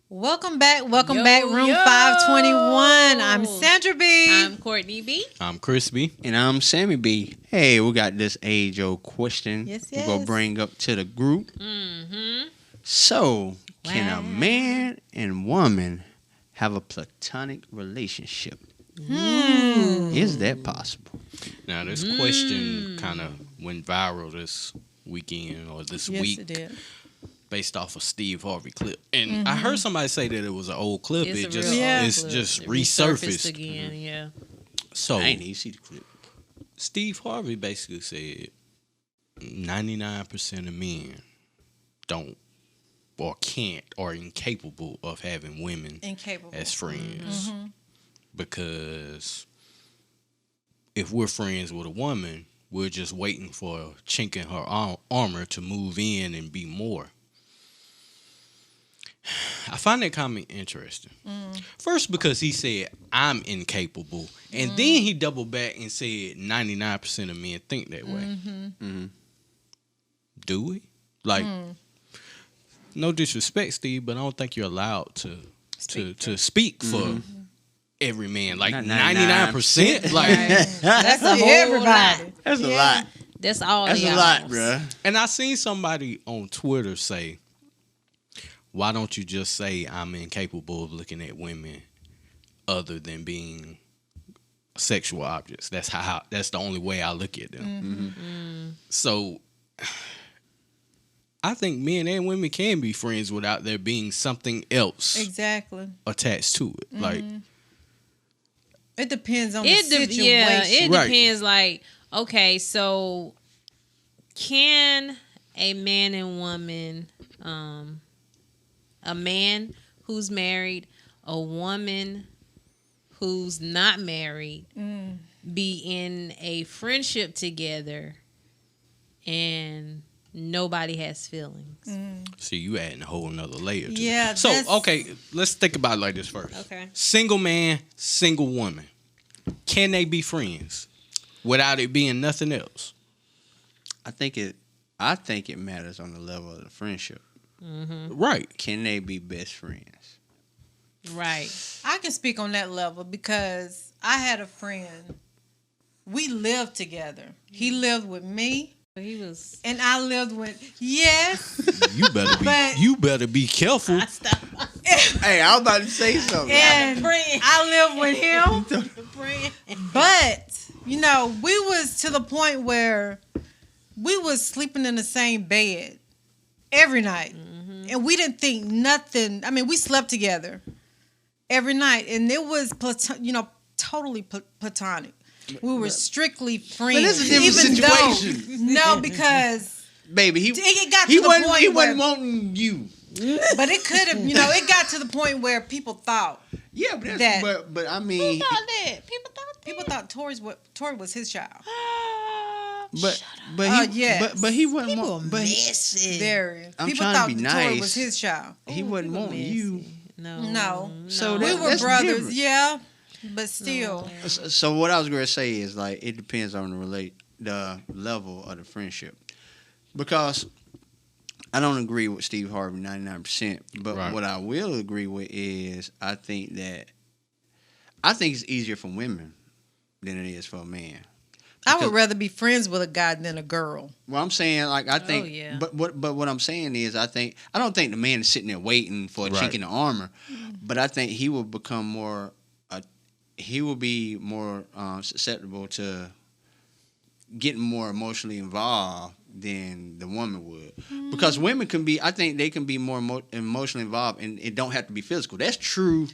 Welcome back, room yo. 521. I'm Sandra B. I'm Courtney B. I'm Crispy. And I'm Sammy B. Hey, we got this age-old question Yes, we're going to bring up to the group. Mm-hmm. So, can Wow. a man and woman have a platonic relationship? Is that possible? Now, this question kind of went viral this weekend or this Yes, week it did. based off a Steve Harvey clip. And I heard somebody say that it was an old clip. It's It a just real old it's clip. just It resurfaced again. Yeah. So I ain't even see the clip. Steve Harvey basically said 99% of men don't or can't or incapable of having women Incapable. as friends. Because if we're friends with a woman, we're just waiting for a chink in her armor to move in and be more. I find that comment interesting. First, because he said, I'm incapable. And then he doubled back and said 99% of men think that way. Do we? Like, no disrespect, Steve, but I don't think you're allowed to speak for every man. Like, Not 99%. Like, That's a whole everybody. lot. That's a lot. That's all. That's of a y'all. lot, bruh. and I seen somebody on Twitter say, why don't you just say I'm incapable of looking at women other than being sexual objects? That's that's the only way I look at them. So I think men and women can be friends without there being something else Exactly. attached to it. Like, It depends on the It situation. it Right. depends. Like, okay, so can a man and woman, a man who's married, a woman who's not married, be in a friendship together, and nobody has feelings? see, you adding a whole nother layer to Yeah, it. So, that's- okay, let's think about it like this first. Okay. Single man, single woman. Can they be friends without it being nothing else? I think it matters on the level of the friendship. Right. Can they be best friends? Right. I can speak on that level because I had a friend. We lived together. He lived with me, He was. and I lived with. Yes. You better be careful. Hey, I was about to say something. And Friend. I lived with him. But, we was to the point where we was sleeping in the same bed every night. And we didn't think nothing. I mean, we slept together every night. And it was, totally platonic. We were strictly friends. But it's a different situation. No, because Baby, it got he to the wasn't point he where, wasn't wanting you. but it could have, it got to the point where people thought. Yeah, but That- but I mean, People thought that. People thought Tori was his child. but yes. but he wasn't want, but Very. I'm People trying to thought be that Tori nice. was his child. he wasn't wanting you. No. So We that- were that's brothers, different. yeah, but still. So what I was going to say is like it depends on the level of the friendship, because I don't agree with Steve Harvey 99%, but Right. what I will agree with is I think it's easier for women than it is for a man. I would rather be friends with a guy than a girl. Well, I'm saying like I think, yeah. but what I'm saying is I don't think the man is sitting there waiting for a Right. chink in the armor, but I think he will become more, he will be more susceptible to getting more emotionally involved than the woman would, because women can be, I think they can be more emotionally involved, and it don't have to be physical. That's true,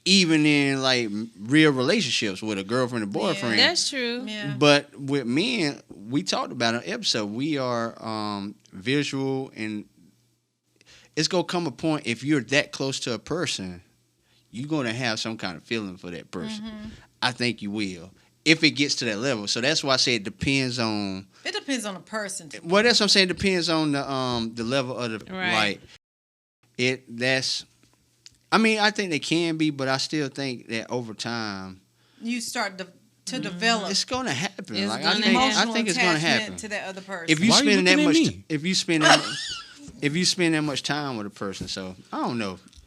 even in like real relationships with a girlfriend and boyfriend. That's true. Yeah. But with men, we talked about in an episode, we are visual, and it's going to come a point if you're that close to a person, you're going to have some kind of feeling for that person. I think you will, if it gets to that level. So that's why I say it depends on, It depends on the person. well, that's what I'm saying, it depends on the level of the, Right. I mean, I think they can be, but I still think that over time, You start to develop it's going to happen. It's Like gonna I emotional think it's going to attachment happen. to that other person. If you Why are you spend that looking much, at me? if you spend that much time with a person, so I don't know.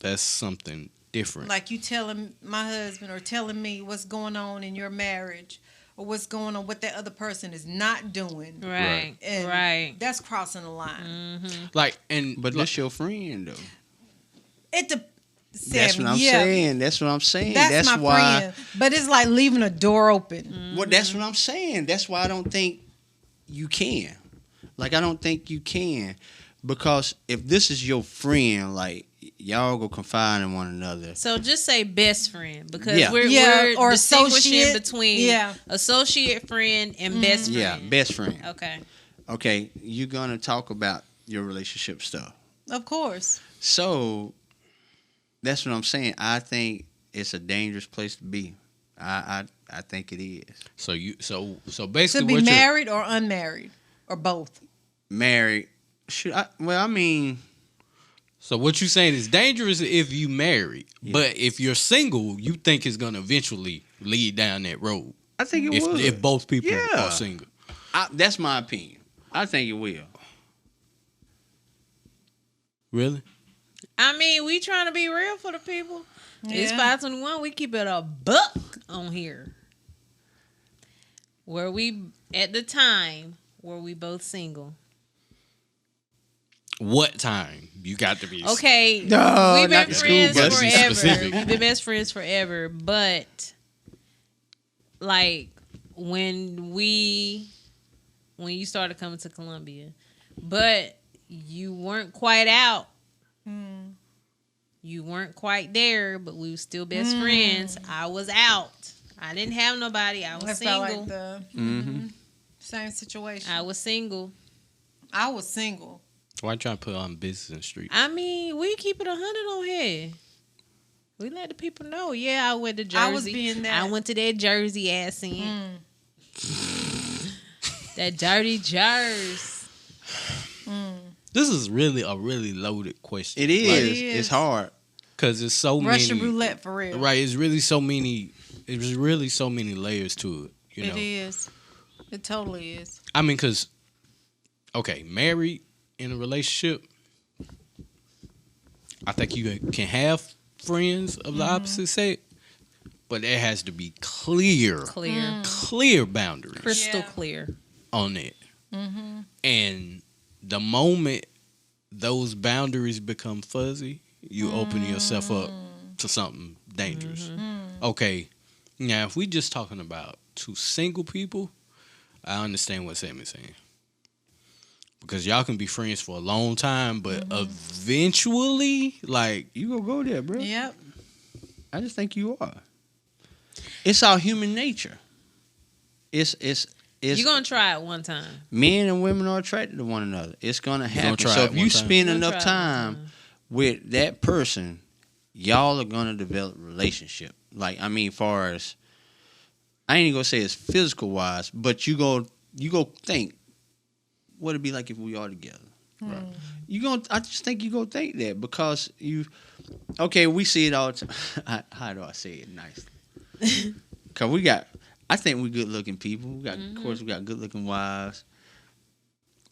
That's something different. Like you telling my husband or telling me what's going on in your marriage or what's going on, what that other person is not doing. Right. And Right. that's crossing the line. Like, and But like, that's your friend though. That's What I'm saying. That's what I'm saying. That's my why. friend. But it's like leaving a door open. Well, that's what I'm saying. That's why I don't think you can. Like, I don't think you can. Because if this is your friend, like, y'all go confide in one another. So just say best friend because Yeah. we're or distinguishing associate. between associate friend and best friend. Yeah, best friend. Okay. Okay, you're going to talk about your relationship stuff. Of course. So, that's what I'm saying. I think it's a dangerous place to be. I think it is. so To basically, be what you're married or unmarried or both. Married. Well, I mean, so what you saying is dangerous if you married, Yeah. but if you're single, you think it's gonna eventually lead down that road. I think it would. If both people Yeah. are single. That's my opinion. I think it will. Really? I mean, we trying to be real for the people. It's Yeah. 521. We keep it a buck on here. Were we at the time? Were we both single? What time? You got to be Okay, No, we've not been the school friends bus. Be forever. specific. We've been best friends forever. But like when you started coming to Columbia, but you weren't quite out. You weren't quite there, but we were still best friends. I was out. I didn't have nobody. I was That's single. about like the same situation. I was single. I was single. Why trying to put on business in the street? I mean, we keep it 100 on here. We let the people know. Yeah, I went to Jersey. I was being that. I went to that Jersey ass in. That dirty Jersey. This is really a really loaded question. It is. It is. It's hard. Because it's so Russian many. roulette for real. Right. It's really so many. It's really so many layers to it. You know. It is. It totally is. I mean, because okay, married in a relationship, I think you can have friends of the opposite sex, but there has to be clear boundaries Crystal Yeah. clear. on it. And the moment those boundaries become fuzzy, you open yourself up to something dangerous. Okay, now if we just talking about two single people, I understand what Sam is saying. Because y'all can be friends for a long time, but eventually, like, You gonna go there, bro. Yep. I just think you are. It's our human nature. It's You're going to try it one time. men and women are attracted to one another. It's gonna happen. try So it if you one time. spend You're gonna enough try it one time with that person, y'all are gonna develop a relationship. Like, I mean, far as I ain't even gonna say it's physical wise, but you go think what it'd be like if we are together. right. I just think you go think that because okay, we see it all the time. How do I say it nicely? Cause I think we good looking people. Of course, we got good looking wives.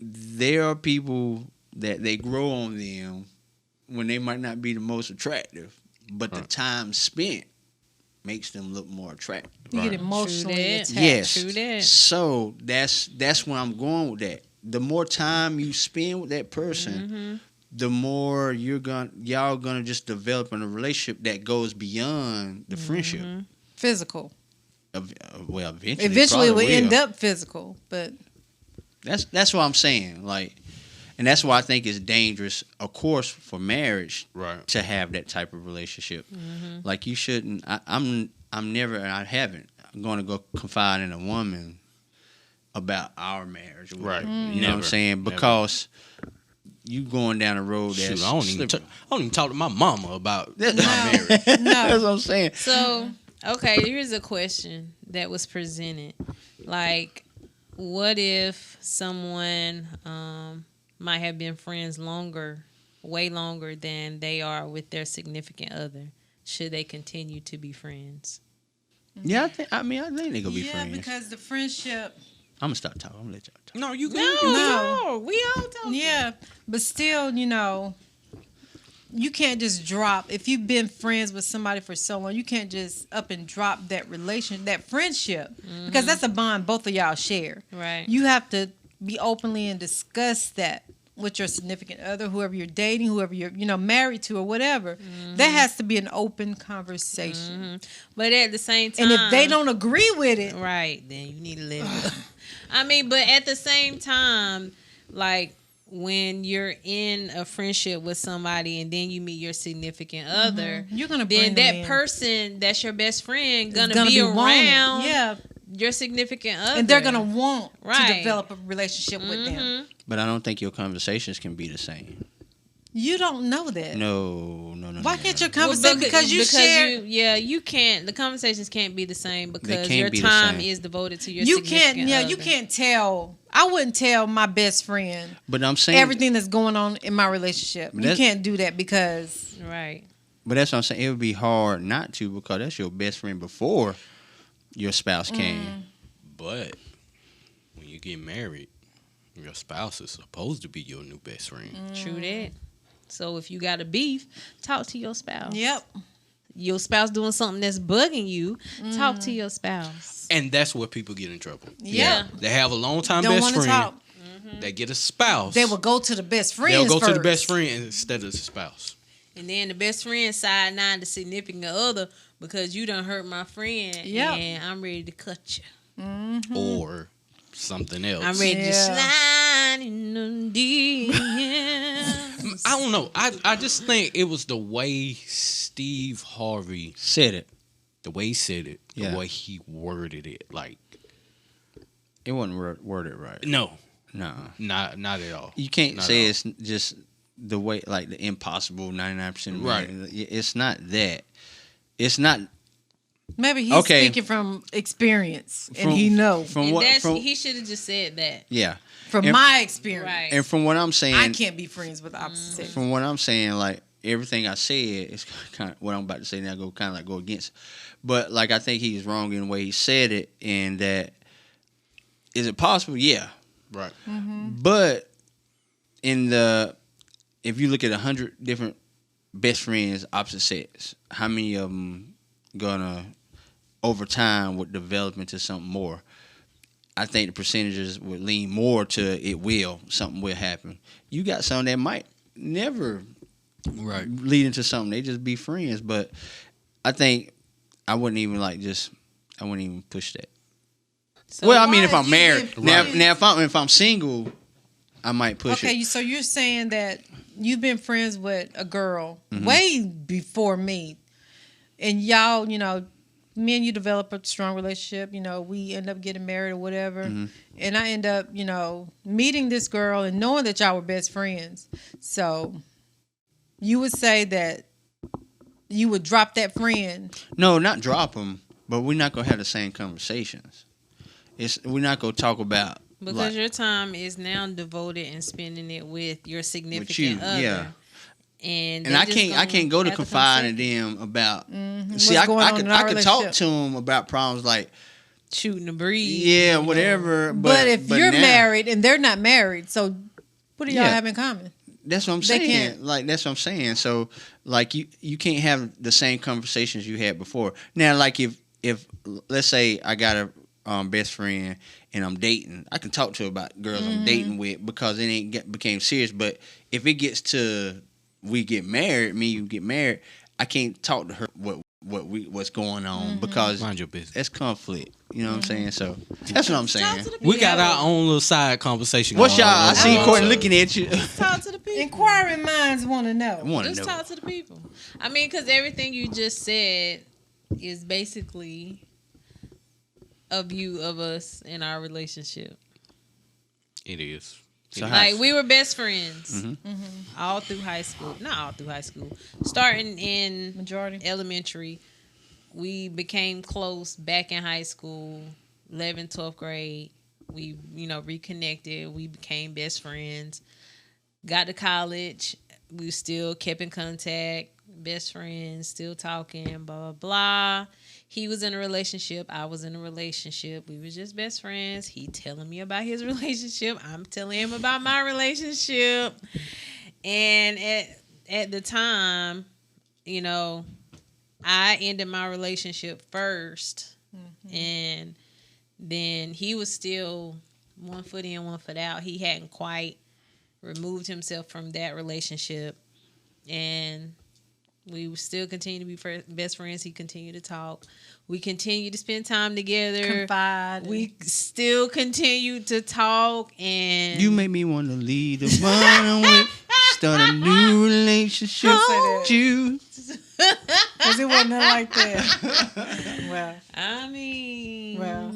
There are people that they grow on them when they might not be the most attractive, but the time spent makes them look more attractive. You Right. get emotionally True that. attached. Yes. True that. So that's where I'm going with that. The more time you spend with that person, the more y'all gonna just develop in a relationship that goes beyond the friendship. Physical. Well, eventually, Eventually it will probably end up physical, but That's what I'm saying. Like, and that's why I think it's dangerous, of course, for marriage Right. to have that type of relationship. Like, you shouldn't. I'm never, and I haven't. I'm going to go confide in a woman about our marriage, or Right. whatever. You know what I'm Never. saying? Never. Because you going down a road Shoot, that's I don't even talk to my mama about That's my not marriage. That's what I'm saying. So, okay, here's a question that was presented. Like, what if someone might have been friends way longer than they are with their significant other? Should they continue to be friends? Yeah, I think they're gonna be yeah, friends. because the friendship. I'm gonna stop talking. I'm gonna let y'all talk. No, you can. No, we all talking. Yeah, but still, you you can't just drop. If you've been friends with somebody for so long, you can't just up and drop that friendship, because that's a bond both of y'all share. Right. You have to be openly and discuss that with your significant other, whoever you're dating, whoever you're married to or whatever. That has to be an open conversation. But at the same time, And if they don't agree with it, right, then you need to let it go. I mean, but at the same time, like when you're in a friendship with somebody and then you meet your significant other, you're gonna then bring that them in. person that's your best friend gonna It's be wanted. around Yeah, your significant other, and they're gonna want to Right. develop a relationship with them. But I don't think your conversations can be the same. You don't know that. No. Why can't your Well, conversation because you share? you can't. The conversations can't be the same because can't your be the time same. is devoted to your. You significant can't. Yeah, other. you can't tell. I wouldn't tell my best friend But I'm saying everything that's going on in my relationship. But You that's- can't do that because Right. But that's what I'm saying. It would be hard not to, because that's your best friend before your spouse came. But when you get married, your spouse is supposed to be your new best friend. True that. So if you got a beef, talk to your spouse. Yep. Your spouse doing something that's bugging you, talk to your spouse. And that's where people get in trouble. Yeah. They have a long time Don't best want to friend. talk. They get a spouse. They will go to the best friends. They'll go to the first. best friend instead of the spouse. And then the best friend side nine the significant other because you done hurt my friend. Yep. And I'm ready to cut you. Or something else. I'm ready to Yeah. slide in the DMs. I don't know. I just think it was the way Steve Harvey, Said it. the way he said it, Yeah. the way he worded it. Like, It wasn't worded right. no, No. not at all. You can't Not say at all. it's just the way, like the impossible 99% of Right. men. It's not that. It's not. Maybe he's Okay. speaking from experience, and From- he knows From And what? that's, From, he should have just said that. yeah. from and- my experience. Right. And from what I'm saying, I can't be friends with the opposite sex. from what I'm saying, like everything I said is kind of what I'm about to say now. Go against, but like I think he's wrong in the way he said it. And that, is it possible? Yeah, Right. but if you look at 100 different best friends opposite sex, how many of them gonna over time would develop into something more? I think the percentages would lean more to something will happen. You got some that might never Right. lead into something. They just be friends. But I think I wouldn't even I wouldn't even push that. So Well, I mean, why if I'm you married, been now friends? if I'm single, I might push Okay, it. so you're saying that you've been friends with a girl Mm-hmm. way before me, and y'all, me and you develop a strong relationship. We end up getting married or whatever, Mm-hmm. and I end up, meeting this girl and knowing that y'all were best friends. So you would say that you would drop that friend. No, not drop them, but we're not gonna have the same conversations. We're not gonna talk about because like, your time is now devoted and spending it with your significant with you, other. yeah. And And they I just can't gonna go to have confide in conversation. them about. What's See, I going on could in our I could talk relationship. to them about problems like Shooting the breeze. yeah, whatever. But if you're now- married and they're not married, so what do y'all Yeah. have in common? That's what I'm They saying. can't. Like that's what I'm saying. So like you can't have the same conversations you had before. Now like if let's say I got a best friend and I'm dating, I can talk to her about girls I'm dating with because it ain't became serious. But if it gets to we get married, you get married, I can't talk to her what's going on because Mind your business. that's conflict. You know what I'm saying? So that's what I'm saying. We got our own little side conversation. What's going y'all? on. I see Oh. Courtney looking at you. Talk to the people. Inquiring minds want to I know. want to Just know. talk to the people. I mean, because everything you just said is basically a view of us in our relationship. It is. So Like we were best friends Mm-hmm. all through high school. Not all through high school. Starting in Majority. elementary, we became close back in high school, 11th, 12th grade. We, reconnected. We became best friends. Got to college. We still kept in contact. Best friends, still talking, blah, blah, blah. He was in a relationship. I was in a relationship. We were just best friends. He telling me about his relationship. I'm telling him about my relationship. And at the time, you know, I ended my relationship first, and then he was still one foot in, one foot out. He hadn't quite removed himself from that relationship, and we still continue to be best friends. He continued to talk. We continued to spend time together. Confide. We still continued to talk, and You make me want to lead a runaway, start a new relationship with you. Because it wasn't like that. Well. I mean, Wow.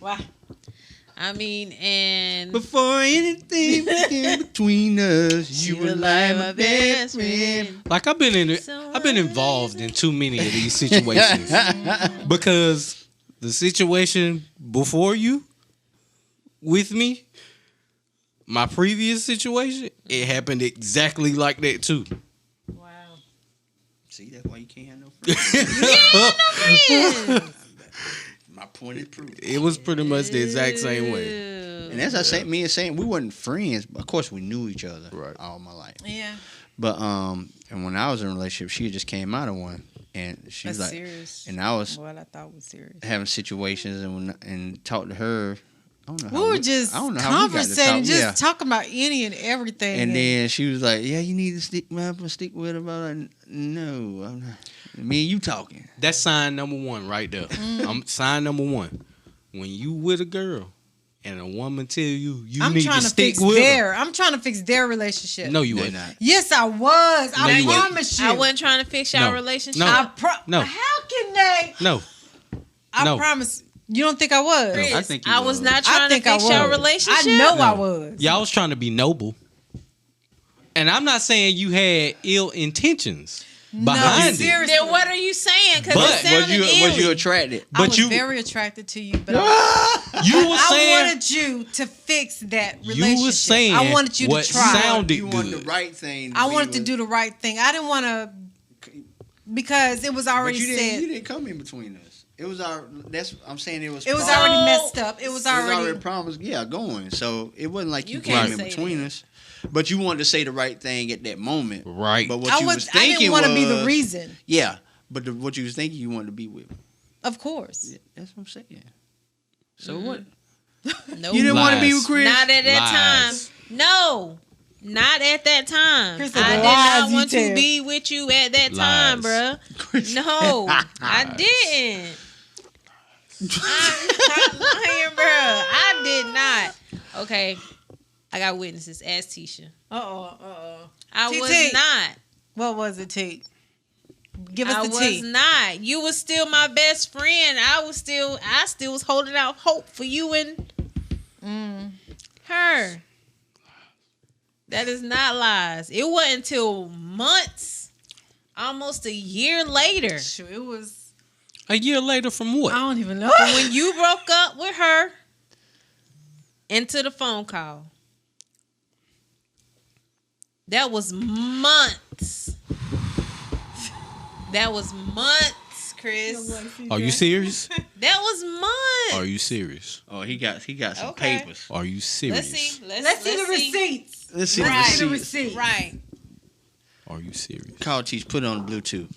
wow. I mean, and Before anything began between us, you were like my best friend. Like I've been involved in too many of these situations because the situation before you with me, my previous situation, it happened exactly like that too. Wow. See, that's why you can't have no friends. My point is proved. It was pretty much the exact same way. And as I say, me and saying we wasn't friends, but of course we knew each other Right. all my life. Yeah. But and when I was in a relationship, she just came out of one, and she was That's like, serious. and I was What I thought was serious. having situations and talked to her. I don't know. We how were just I don't know how we got to conversating, talk. just Yeah. talking about any and everything. And then she was like, "Yeah, you need to stick with her." But like, no, I'm not. Me and you talking. That's sign number one right there. Sign number one. When you with a girl and a woman tell you I'm need trying to to stick fix with their. I'm trying to fix their relationship. her. No, you They're wouldn't. not. Yes, I was. No, I you wouldn't. promise you. I wasn't trying to fix y'all No. relationship. No. No. How can they? No. I No. promise. You don't think I was? No. I think you I was was. not trying to think I fix y'all was. relationship. I know I No. was. Y'all was trying to be noble. And I'm not saying you had ill intentions behind it. seriously. Then what are you saying? Because But it sounded Was you ill. attracted? I But was you very attracted to you, but you were I saying wanted you to fix that relationship. you were saying I wanted you what to try. sounded You wanted the good. right thing. I wanted to do the right thing. I didn't want to because it was But already you said. didn't come in between us. It was our. That's. I'm saying it was. It was promised. already messed up. It was It was already. already promised. Yeah, going. So it wasn't like you You came can't in say between that. us. But you wanted to say the right thing at that moment. Right. But what I you was. was I thinking didn't want to be the was- reason. Yeah. But what you was thinking, you wanted to be with. Of course. Yeah, that's what I'm saying. So what? Nope. You didn't want to be Lies. with Chris? Not at that Lies. time. No. Not at that time. Chris I said did lies not you want to tell. be with you at that time, Lies. bruh. No, I didn't. I'm not lying, bruh. I did not. Okay, I got witnesses. Ask Tisha. I TT. was not. What was it, T? Give us I the was tea. not. You was still my best friend. I still was holding out hope for you and her. That is not lies. It wasn't until months, almost a year later, Sure, it was. A year later from I what? don't even know. when you broke up with her, into the phone call. That was months. That was months, Chris. Are you serious? That was months. Are you serious? Oh, he got some Okay. papers. Are you serious? Let's see. Let's see the receipts. Let's see Right. the The receipt. receipt. Right. Are you serious? Call Teach, put it on the Bluetooth.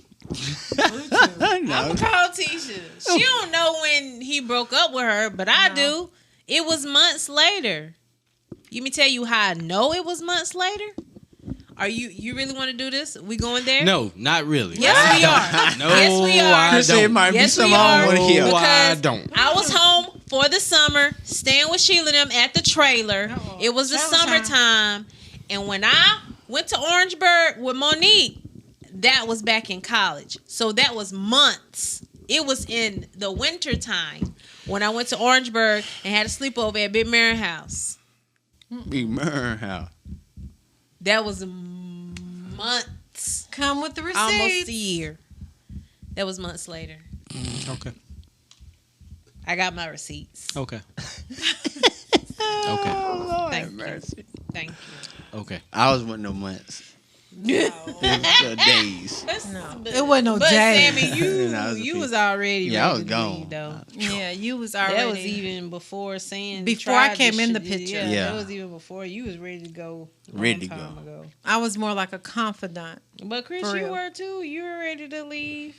I'm gonna call Tisha. She don't know when he broke up with her, but I do. It was months later. Let me tell you how I know it was months later. Are you really want to do this? We going there? No, not really. Yes, we are. No, Yes, we are. I Chris said it don't. might be Yes, something we I are. don't want to hear. No, I Because don't. I was home for the summer, staying with Sheila and them at the trailer. Uh-oh. It was the Trailer time. summertime, and when I went to Orangeburg with Monique, that was back in college. So that was months. It was in the winter time when I went to Orangeburg and had a sleepover at Big Mary House. Big Murr house. That was months, Come with the receipts. almost a year. That was months later. Okay. I got my receipts. Okay. Okay. Thank you. Thank you. Okay. I was with no months. Days. No, it wasn't no But days. Sammy, No, it was a you few. was already Yeah, I ready was to gone. leave, though. Yeah, you was already. That was even before saying Before I tried came this in the shit. picture. Yeah, Yeah. that was even before you was ready to go. Ready to time go. ago. I was more like a confidant. But Chris, For you real. were too. You were ready to leave.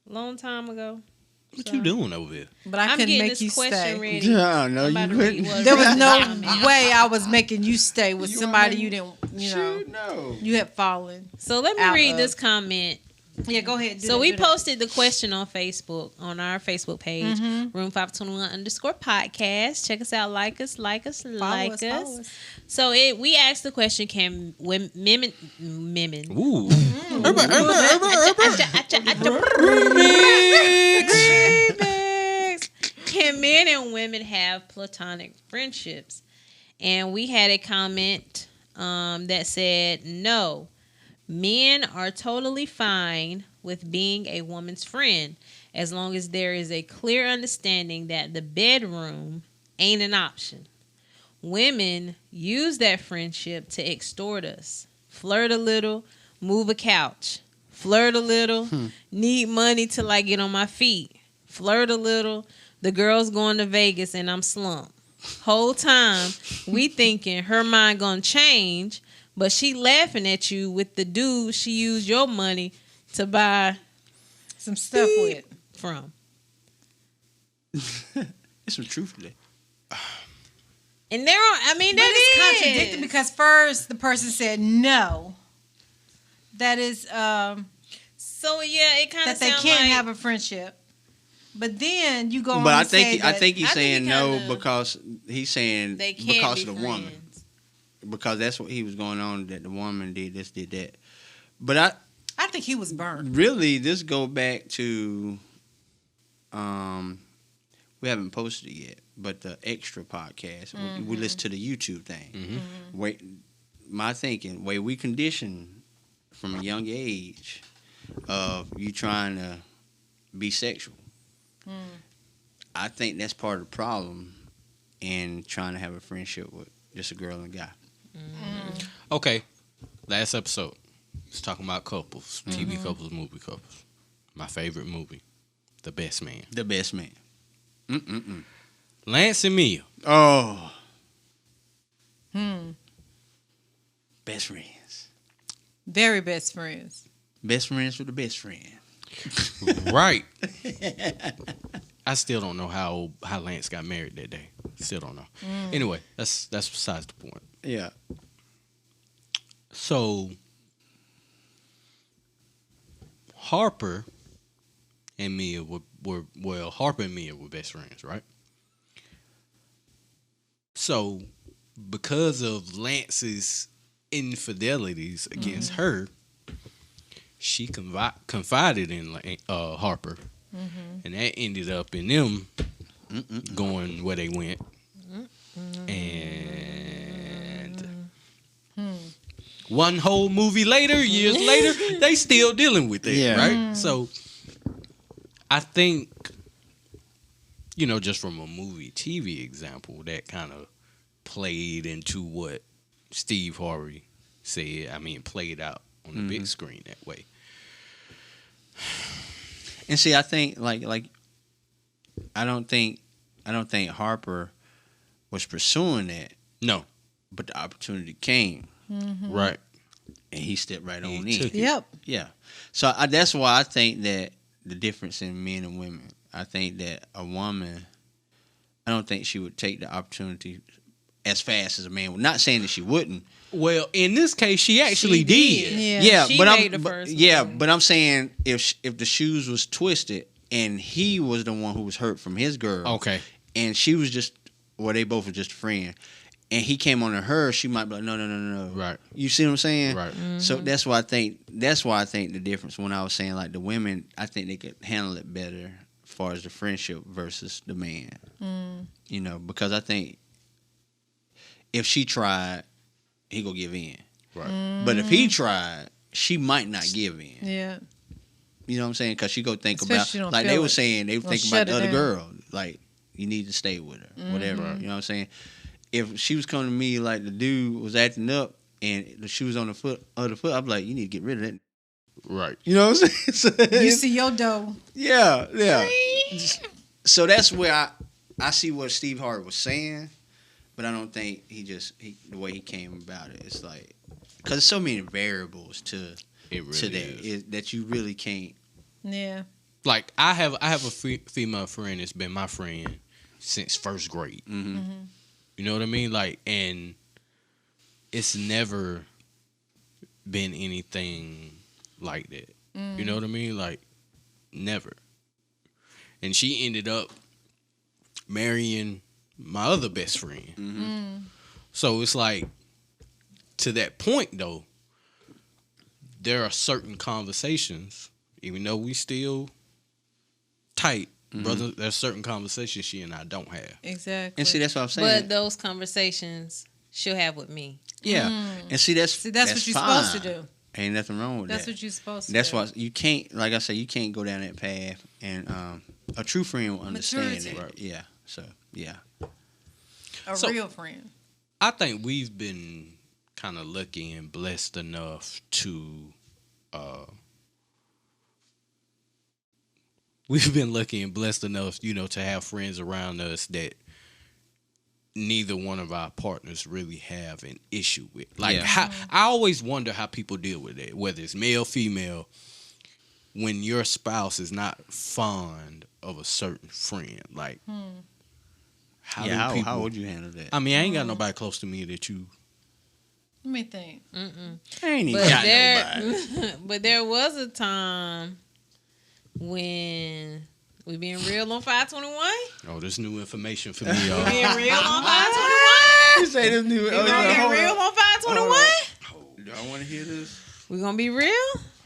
Long time ago. What So, you doing over there? But I I'm couldn't getting make this you question stay. ready. No, no, I'm you about to read couldn't. what There was Chris no comment. way I was making you stay with You somebody wanna you make- didn't, Shoot, no. you had fallen. So let me Out read of- this comment. Yeah, go ahead. So we posted the question on Facebook, on our Facebook page, Mm-hmm. Room 521 _podcast. Check us out, like us. Follow us. So we asked the question: can women Ooh. can men and women have platonic friendships? And we had a comment that said no. Men are totally fine with being a woman's friend as long as there is a clear understanding that the bedroom ain't an option. Women use that friendship to extort us, flirt a little, move a couch, flirt a little, need money till I get on my feet, flirt a little, the girl's going to Vegas and I'm slumped. Whole time we thinking her mind gonna change, but she laughing at you with the dude she used your money to buy some stuff with. from. There's some truth to that. And there are, I mean, But that it's is contradicting because first the person said no. That is so yeah, it kind of that they sounds can't like have a friendship. But then you go on But I and say think that, he's I think he saying no kinda- because he's saying they can't because be of the woman. friends. Because that's what he was going on, that the woman did this, did that. But I think he was burned. really, this go back to, we haven't posted it yet, but the extra podcast, we listen to the YouTube thing. Mm-hmm. Wait, my thinking, way we condition from a young age of you trying to be sexual. I think that's part of the problem in trying to have a friendship with just a girl and a guy. Okay, last episode. It's talking about couples, TV couples, movie couples. My favorite movie, The Best Man. The best man. Lance and Mia. Oh, Hmm. best friends. Very best friends. Best friends with the best friend. Right. I still don't know how Lance got married that day. Still don't know. Anyway, that's besides the point. Yeah. So Harper and Mia were Harper and Mia were best friends, right? So because of Lance's infidelities against her, she confided in Harper, and that ended up in them going where they went, and one whole movie later, years later, they still dealing with it, Yeah. right? So I think, just from a movie, TV example, that kind of played into what Steve Harvey said. I mean, played out on the big screen that way. And see, I think like I don't think Harper was pursuing that, No, but the opportunity came right. and he stepped right He on took in. it. Yep. Yeah. So that's why I think that the difference in men and women. I think that a woman, I don't think she would take the opportunity as fast as a man would. Not saying that she wouldn't. Well, in this case, she actually She did. did. Yeah. Yeah, She but made I'm the first yeah, move. but I'm saying if the shoes was twisted and he was the one who was hurt from his girl, Okay. and she was just, well, they both were just a friend, and he came on to her, she might be like, no. Right. You see what I'm saying? Right. So that's why I think the difference when I was saying like the women, I think they could handle it better as far as the friendship versus the man. Because I think if she tried, he gonna give in. Right. But if he tried, she might not give in. Yeah. You know what I'm saying? Because she go think Especially she about, don't like feel they were it. saying, they Gonna think shut about the it other down. girl. Like, you need to stay with her, whatever. You know what I'm saying? If she was coming to me like the dude was acting up, and the shoes on the foot, I'm like, you need to get rid of that. Right. You know what I'm saying? So You see your dough. yeah. So that's where I see what Steve Harvey was saying, but I don't think the way he came about it. It's like because there's so many variables to that that you really can't. Yeah. Like I have a female friend that's been my friend since first grade. Mm-hmm. Mm-hmm. You know what I mean? Like, and it's never been anything like that. You know what I mean? Like, never. And she ended up marrying my other best friend. Mm-hmm. So it's like, to that point though, there are certain conversations, even though we still tight, brother, there's certain conversations she and I don't have. Exactly. And see, that's what I'm saying. But those conversations she'll have with me. Yeah, and see, that's what you're fine. supposed to do. Ain't nothing wrong with That's that. what you're supposed to That's do. why you can't, like I said, you can't go down that path, and a true friend will understand Maturity. it. Right. Yeah. So yeah. A real friend. I think we've been kind of lucky and blessed enough to we've been lucky and blessed enough, to have friends around us that neither one of our partners really have an issue with. Like, Yeah. I always wonder how people deal with it, whether it's male, female, when your spouse is not fond of a certain friend. Like, How would you handle that? I mean, I ain't got nobody close to me that you. Let me think. I ain't even But got nobody. but there was a time when we being real on 521. Oh, this new information for me, y'all. Being real on 521. You say this new. We gonna be real on 521. I want to hear this. We gonna be real.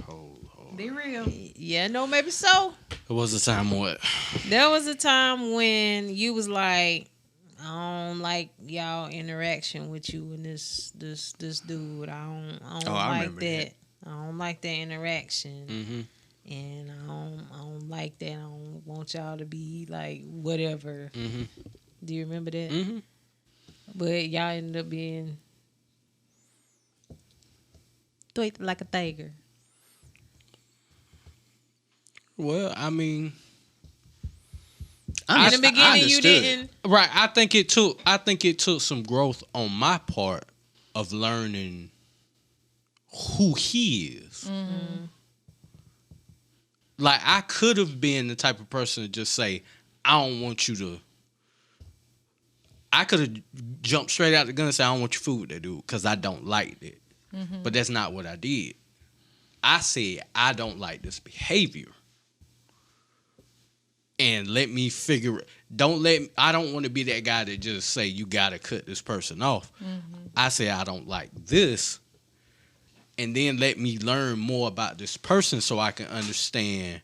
Hold. Be real. Yeah, no, maybe so. There was a time what? There was a time when you was like, I don't like y'all interaction with you and this dude. I don't like remember that. I don't like that interaction. Mm-hmm. And I don't like that. I don't want y'all to be like whatever. Mm-hmm. Do you remember that? Mm-hmm. But y'all ended up being like a tiger. Well, I mean, In the beginning, you didn't. right. I think it took some growth on my part of learning who he is. Mm-hmm. Like, I could have been the type of person to just say, I don't want you to. I could have jumped straight out the gun and said, I don't want your food with that dude because I don't like it. Mm-hmm. But that's not what I did. I said, I don't like this behavior. And let me figure it. I don't want to be that guy that just say, you got to cut this person off. Mm-hmm. I say, I don't like this. And then let me learn more about this person so I can understand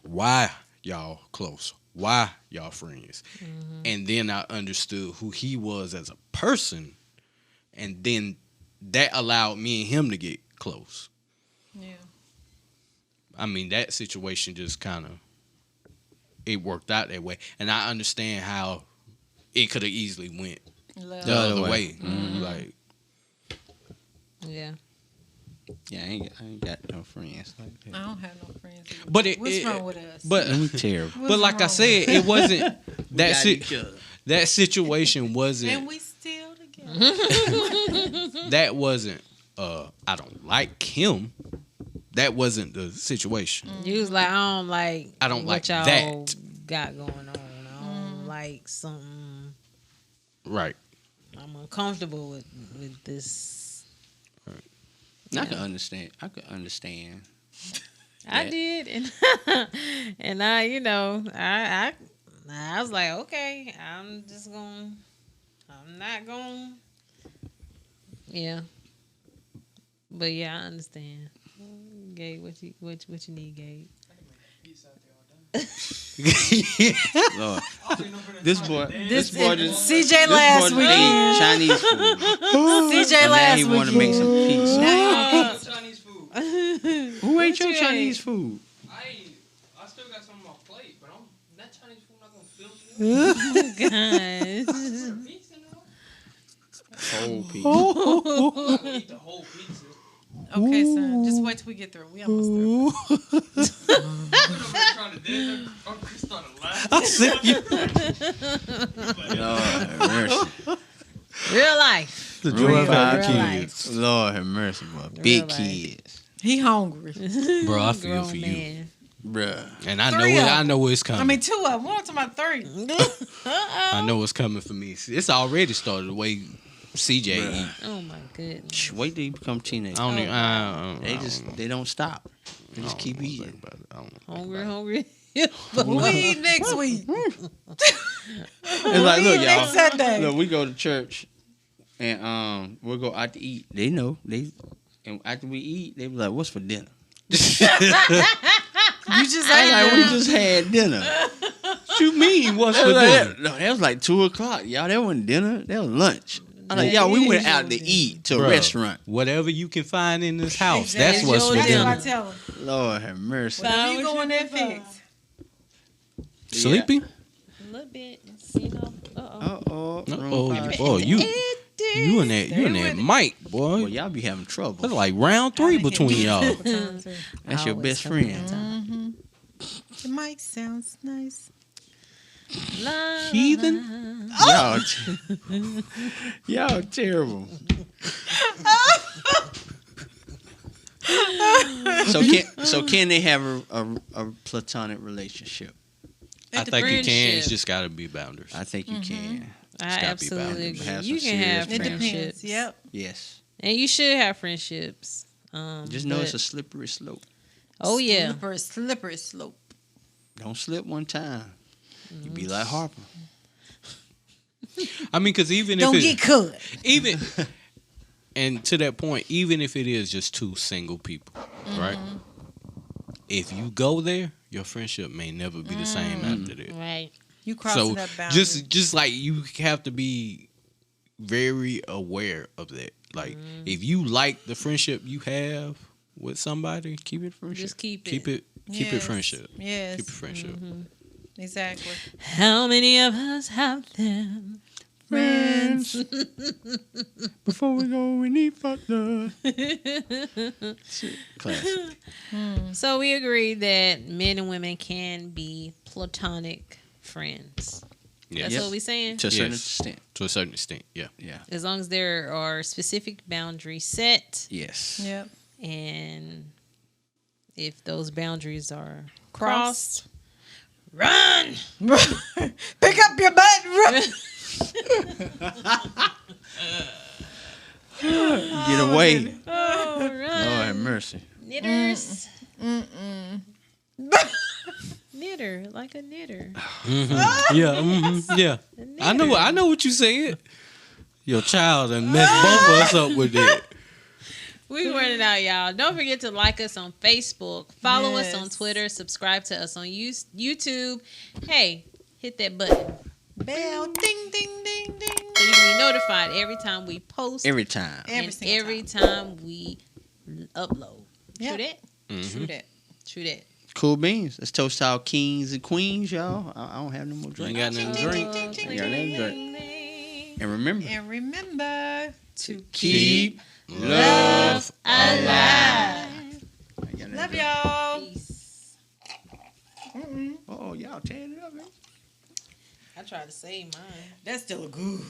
why y'all close, why y'all friends. Mm-hmm. And then I understood who he was as a person. And then that allowed me and him to get close. Yeah. I mean, that situation just kind of, it worked out that way. And I understand how it could have easily went Love. the other way. way. Mm-hmm. Like, Yeah. Yeah, I ain't got no friends like that. I don't have no friends either. but What's wrong with us? But Terrible. but like I said, it wasn't that that situation and wasn't we still together. that wasn't I don't like him. That wasn't the situation. You was like, I don't like what y'all that. got going on. I don't like something. Right. I'm uncomfortable with this. I could understand. I that. did, and and I was like, okay, I'm not gonna, yeah. But yeah, I understand. Gabe, what you need, Gabe? Lord. This boy just CJ last ate weekend. Chinese food. CJ And now last he weekend. want to make some pizza. Chinese food. Who ate your you Chinese ate? food? I still got some on my plate, but that Chinese food not gonna fill me up. Gosh. Pizza, no? Whole piece. I'll eat the whole pizza. Okay, son. Just wait till we get through. We almost through. I'm trying to dance. I'm just starting to laugh. I said you. Lord have mercy. Real life. The joy of having Real kids. Lord have mercy, boy. Big life. kids. He hungry. Bro, I feel Grown for you. man. Bruh. And I know Three it, of I them. know it's coming. I mean, 2 of them. We're talking about 3. I know it's coming for me. It's already started the way CJ Bruh. eat. Oh my goodness. Shh, wait till you become teenagers. I don't even. They don't stop. They just keep eating. Hungry. What we eat next week? It's like, look, Next y'all. Sunday. Look, we go to church and we'll go out to eat. They know. And after we eat, they be like, "What's for dinner?" You just ate Like, we dinner. just had dinner. What you mean? What's That for was dinner? like, no, that was like 2:00. Y'all, that wasn't dinner. That was lunch. I'm like, y'all, we went out to eat to a Bruh, restaurant. Whatever you can find in this house, Exactly. that's what's for Your That's what I dinner. tell him. Lord have mercy. Whatever you go in there and fix. Sleepy? A little bit. You know. Uh-oh. Oh, boy, you in that mic, boy. Well, y'all be having trouble. That's like round 3 between y'all. That's your best friend. The mic sounds nice. Heathen? Y'all terrible. So can they have a platonic relationship? I think you can. It's friendship. just got to be boundaries. I think you can. I gotta be absolutely boundaries. agree. Have You some can have serious It friendships. depends. Yep. Yes. And you should have friendships. Just know but- it's a slippery slope. Oh yeah. Slippery slope. Don't slip one time. You be like Harper. I mean, because even Don't if get cut. even and to that point, even if it is just 2 single people, right? If you go there, your friendship may never be the same after that. Right. You crossing So that boundary. just like you have to be very aware of that. Like if you like the friendship you have with somebody, keep it friendship. Just keep it. Keep it Yes. friendship. Yes. Keep it friendship. Exactly. How many of us have them? Friends. Before we go any further. Classic. So we agree that men and women can be platonic friends. Yeah. That's what we saying. To a certain Yes. extent. To a certain extent, yeah. Yeah. As long as there are specific boundaries set, Yes. Yep. and if those boundaries are Crossed. crossed, run. Pick up your butt. Run. Get away. Oh, Lord run. have mercy. Knitters. Knitter, like a knitter. Yeah. I know what you said. Your child and messed both of us up with it. We running out, y'all. Don't forget to like us on Facebook, follow us on Yes. Twitter, subscribe to us on YouTube. Hey, hit that button Bell. Ding, ding, ding, ding. so you can be notified every time we post Every time. and single every time we upload. Yep. True that? True that. True that. Cool beans. Let's toast our kings and queens, y'all. I don't have no more You drink. ain't got nothing to drink. Yeah, let's drink. And remember, And remember to keep Love alive. I got love that y'all. Peace. drink. Oh, y'all tearing it up, man. I tried to save mine. That's still a good.